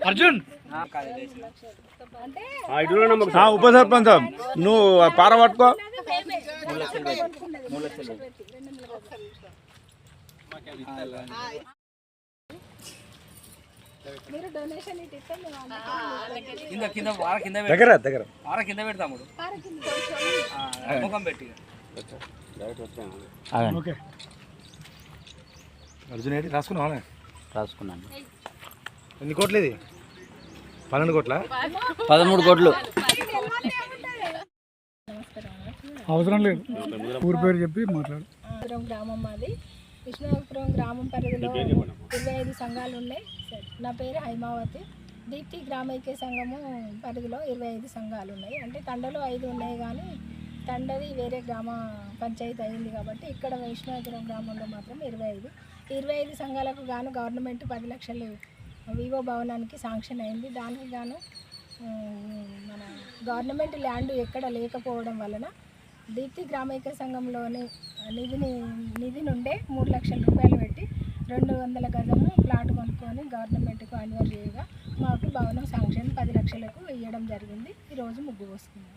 అర్జున్ ఉప సర్పంచ్ నువ్వు పార పట్టుకో. దగ్గర దగ్గర పార కింద పెడతాము ముఖం పెట్టి. అర్జున్ ఏంటి రాసుకున్నావా? రాసుకున్నాను. ఎన్ని కోట్లు ఇది? 12 కోట్ల 13 కోట్లు. అవసరం లేదు, ఊరి పేరు చెప్పి మాట్లాడు. గ్రామం మాది. విష్ణుపురం గ్రామం పరిధిలో 25 సంఘాలు ఉన్నాయి. నా పేరు హైమావతి. దీప్తి గ్రామైక్య సంఘము పరిధిలో 25 సంఘాలు ఉన్నాయి. అంటే తండలో 5 ఉన్నాయి, కానీ తండది వేరే గ్రామ పంచాయతీ అయింది కాబట్టి ఇక్కడ విష్ణుపురం గ్రామంలో మాత్రం 25 సంఘాలకు గాను గవర్నమెంట్ 10 లక్షలు వివో భవనానికి శాంక్షన్ అయింది. దానికి గాను మన గవర్నమెంట్ ల్యాండ్ ఎక్కడ లేకపోవడం వలన దీప్తి గ్రామైక్య సంఘంలోని నిధి నుండే 3 లక్షల రూపాయలు పెట్టి 200 గజము ప్లాట్ కొనుక్కొని గవర్నమెంట్కు అన్వర్ చేయగా మాకు భవనం శాంక్షన్ 10 లక్షలకు ఇవ్వడం జరిగింది. ఈరోజు ముగ్గు పోసుకున్నాం.